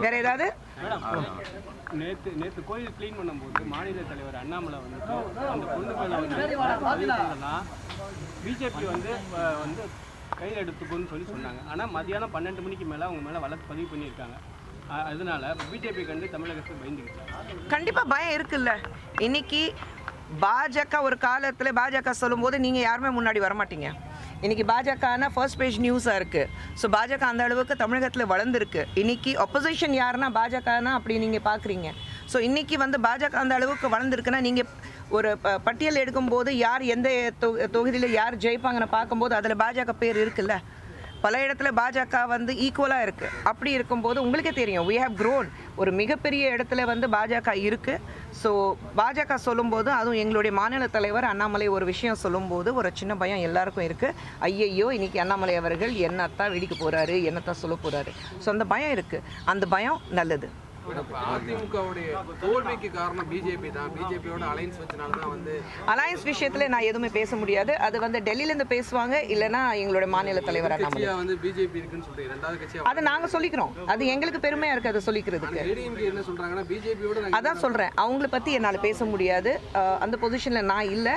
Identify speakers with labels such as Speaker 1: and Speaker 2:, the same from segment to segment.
Speaker 1: வேற ஏதாவது?
Speaker 2: நேத்து கோயில் க்ளீன் பண்ணும்போது மாநில தலைவர் அண்ணாமலை வந்துட்டு அந்த பொண்ணு மேல வந்து பிஜேபி வந்து கையில் எடுத்துக்கோன்னு சொன்னாங்க. ஆனால் மதியானம் 12 மணிக்கு மேலே அவங்க மேலே வழக்கு பதிவு பண்ணியிருக்காங்க. அதனால பிஜேபி கண்டு தமிழகத்தை பயந்துக்கிட்டாங்க.
Speaker 1: கண்டிப்பாக பயம் இருக்குல்ல. இன்னைக்கு பாஜக ஒரு காலத்தில் பாஜக சொல்லும்போது நீங்கள் யாருமே முன்னாடி வரமாட்டீங்க. இன்றைக்கி பாஜகனா ஃபர்ஸ்ட் பேஜ் நியூஸாக இருக்குது. ஸோ பாஜக அந்த அளவுக்கு தமிழகத்தில் வளர்ந்துருக்கு. இன்றைக்கி ஒப்போசிஷன் யாருன்னா பாஜகனா அப்படி நீங்கள் பார்க்குறீங்க. ஸோ இன்றைக்கி பாஜக அந்த அளவுக்கு வளர்ந்துருக்குன்னா நீங்கள் ஒரு பட்டியல் எடுக்கும்போது யார் எந்த தொகுதியில் யார் ஜெயிப்பாங்கன்னு பார்க்கும்போது அதில் பாஜக பேர் இருக்குல்ல. பல இடத்துல பாஜக ஈக்குவலாக இருக்குது. அப்படி இருக்கும்போது உங்களுக்கே தெரியும் we have grown. ஒரு மிகப்பெரிய இடத்துல பாஜக இருக்குது. ஸோ பாஜக சொல்லும்போது அதுவும் எங்களுடைய மாநில தலைவர் அண்ணாமலை ஒரு விஷயம் சொல்லும்போது ஒரு சின்ன பயம் எல்லாருக்கும் இருக்குது. ஐயையோ இன்னைக்கு அண்ணாமலை அவர்கள் என்னத்தான் வெடிக்க போகிறாரு, என்னத்தான் சொல்ல போகிறாரு. ஸோ அந்த பயம் இருக்குது. அந்த பயம் நல்லது.
Speaker 3: அதிமுகவுடைய தோல்விக்கு காரணம் பிஜேபி தான். பிஜேபியோட அலைன்ஸ் வச்சனால தான்
Speaker 1: அலைன்ஸ் விஷயத்துல நான் எதுவுமே பேச முடியாது. அது டெல்லியில இருந்து பேசுவாங்க, இல்லைன்னா எங்களோட மாநில தலைவர்
Speaker 3: அண்ணாமலை பிஜேபி இருக்குன்னு சொல்லி ரெண்டாவது கட்சி
Speaker 1: அதை நாங்க சொல்லிக்கிறோம். அது எங்களுக்கு பெருமையா இருக்கு அதை சொல்லிக்கிறதுக்கு.
Speaker 3: என்ன சொல்றாங்கன்னா பிஜேபியோட
Speaker 1: அதான் சொல்றேன், அவங்கள பத்தி என்னால் பேச முடியாது. அந்த பொசிஷன்ல நான் இல்லை.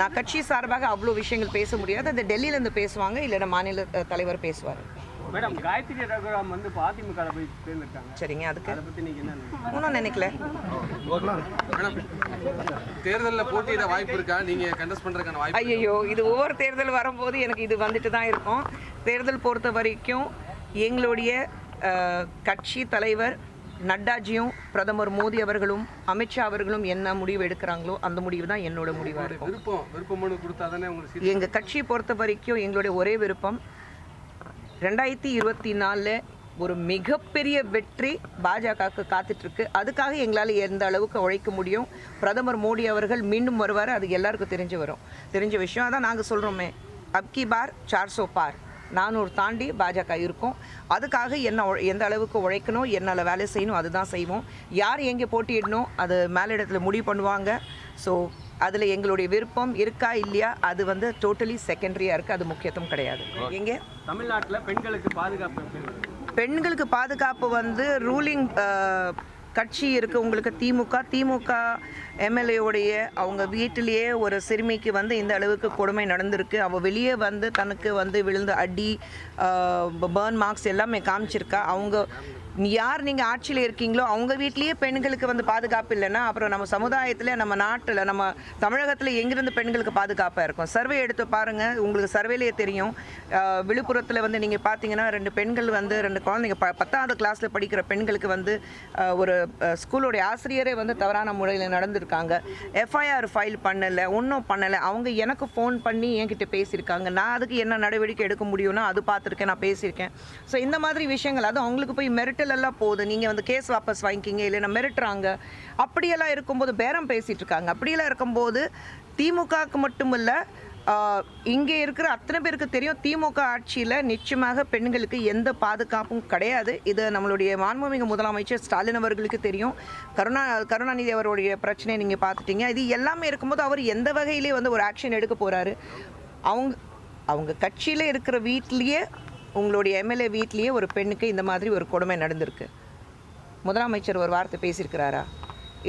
Speaker 1: நான் கட்சி சார்பாக அவ்வளோ விஷயங்கள் பேச முடியாது. அது டெல்லியில இருந்து பேசுவாங்க, இல்லைன்னா மாநில தலைவர் பேசுவார்.
Speaker 2: மேடம், காயத்ரி ரகுராம் அதிமுக போய் தேர்ந்தெடுத்தாங்க.
Speaker 1: சரிங்க, அதுக்கு
Speaker 2: அதை பற்றி நீங்கள் என்ன
Speaker 1: ஒன்றும் நினைக்கல.
Speaker 3: மேடம், தேர்தலில் போட்டியிட வாய்ப்பு இருக்கா? நீங்கள் கண்டஸ்ட் பண்ணுறதுக்கான வாய்ப்பு?
Speaker 1: ஐயோ, இது ஒவ்வொரு தேர்தல் வரும்போது எனக்கு இது வந்துட்டு தான் இருக்கும். தேர்தல் பொறுத்த வரைக்கும் எங்களுடைய கட்சி தலைவர் நட்டாஜியும் பிரதமர் மோடி அவர்களும் அமித்ஷா அவர்களும் என்ன முடிவு எடுக்கிறாங்களோ அந்த முடிவு தான் என்னோட முடிவாக இருக்கும்.
Speaker 3: விருப்பம் கொடுத்தா தானே உங்களுக்கு?
Speaker 1: எங்கள் கட்சியை பொறுத்த வரைக்கும் எங்களுடைய ஒரே விருப்பம் 2024 ஒரு மிகப்பெரிய வெற்றி பாஜகவுக்கு காத்துட்ருக்கு. அதுக்காக எங்களால் எந்த அளவுக்கு உழைக்க முடியும். பிரதமர் மோடி அவர்கள் மீண்டும் வருவார், அது எல்லாருக்கும் தெரிஞ்ச விஷயம். அதான் நாங்கள் சொல்கிறோமே, அப்கி பார் 400 பார், 400 தாண்டி பாஜக இருக்கும். அதுக்காக எந்த அளவுக்கு உழைக்கணும், என்னால் வேலை செய்யணும், அதுதான் செய்வோம். யார் எங்கே போட்டியிடணும் அது மேலிடத்தில் முடிவு பண்ணுவாங்க. ஸோ அதில் எங்களுடைய விருப்பம் இருக்கா இல்லையா அது டோட்டலி செகண்டரியாக இருக்குது. அது முக்கியத்துவம் கிடையாது. எங்கே
Speaker 2: தமிழ்நாட்டில்
Speaker 1: பெண்களுக்கு பாதுகாப்பு ரூலிங் கட்சி இருக்குது உங்களுக்கு. திமுக எம்எல்ஏவுடைய அவங்க வீட்டிலேயே ஒரு சிறுமிக்கு இந்த அளவுக்கு கொடுமை நடந்திருக்கு. அவள் வெளியே தனக்கு விழுந்து அடி, பர்ன் மார்க்ஸ் எல்லாமே காமிச்சிருக்கா. அவங்க யார் நீங்கள் ஆட்சியில் இருக்கீங்களோ அவங்க வீட்லேயே பெண்களுக்கு பாதுகாப்பு இல்லைன்னா அப்புறம் நம்ம சமுதாயத்தில், நம்ம நாட்டில், நம்ம தமிழகத்தில் எங்கிருந்து பெண்களுக்கு பாதுகாப்பாக இருக்கும்? சர்வே எடுத்து பாருங்கள், உங்களுக்கு சர்வேலேயே தெரியும். விழுப்புரத்தில் நீங்கள் பார்த்தீங்கன்னா 2 பெண்கள் 2 குழந்தைங்க 10வது கிளாஸில் படிக்கிற பெண்களுக்கு ஒரு ஸ்கூலோடைய ஆசிரியரே தவறான முறையில் நடந்திருக்காங்க. எஃப்ஐஆர் ஃபைல் ஒன்றும் பண்ணலை. அவங்க எனக்கு ஃபோன் பண்ணி என்கிட்ட பேசியிருக்காங்க. நான் அதுக்கு என்ன நடவடிக்கை எடுக்க முடியும்னா அது பார்த்துருக்கேன், நான் பேசியிருக்கேன். ஸோ இந்த மாதிரி விஷயங்கள் அதுவும் அவங்களுக்கு போய் மெரிட்டல் எல்லாம் போகுது. நீங்கள் கேஸ் வாபஸ் வாங்கிக்கிங்க, இல்லைன்னா மிரட்டுறாங்க. அப்படியெல்லாம் இருக்கும்போது பேரம் பேசிகிட்டு இருக்காங்க. அப்படியெல்லாம் இருக்கும்போது திமுகவுக்கு மட்டும் இல்லை, இங்கே இருக்கிற அத்தனை பேருக்கு தெரியும் திமுக ஆட்சியில் நிச்சயமாக பெண்களுக்கு எந்த பாதுகாப்பும் கிடையாது. இது நம்மளுடைய மாண்புமிகு முதலமைச்சர் ஸ்டாலின் அவர்களுக்கு தெரியும். கருணாநிதி அவருடைய பிரச்சனையை நீங்கள் பார்த்துட்டீங்க. இது எல்லாமே இருக்கும்போது அவர் எந்த வகையிலே ஒரு ஆக்ஷன் எடுக்க போகிறாரு? அவங்க கட்சியில் இருக்கிற வீட்லேயே, உங்களுடைய எம்எல்ஏ வீட்லேயே ஒரு பெண்ணுக்கு இந்த மாதிரி ஒரு கொடுமை நடந்திருக்கு. முதலமைச்சர் ஒரு வார்த்தை பேசியிருக்கிறாரா?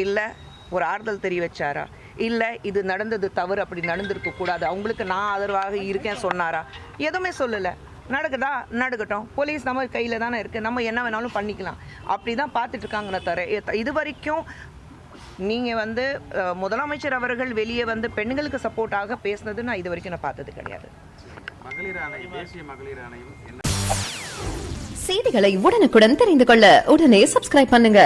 Speaker 1: இல்லை ஒரு ஆறுதல் தெரிவிச்சாரா? இல்லை இது நடந்தது தவறு, அப்படி நடந்திருக்கக்கூடாது, அவங்களுக்கு நான் ஆதரவாக இருக்கேன் சொன்னாரா? எதுவுமே சொல்லலை. நடக்குதா நடக்கட்டும், போலீஸ் நம்ம கையில் தானே இருக்குது, நம்ம என்ன வேணாலும் பண்ணிக்கலாம், அப்படி தான் பார்த்துட்ருக்காங்கன்னு தவிர இது வரைக்கும் நீங்கள் முதலமைச்சர் அவர்கள் வெளியே பெண்களுக்கு சப்போர்ட்டாக பேசுனது நான் இது வரைக்கும் நான் பார்த்தது கிடையாது.
Speaker 4: செய்திகளை உடனுக்குடன் தெரிந்து கொள்ள உடனே சப்ஸ்கிரைப் பண்ணுங்க.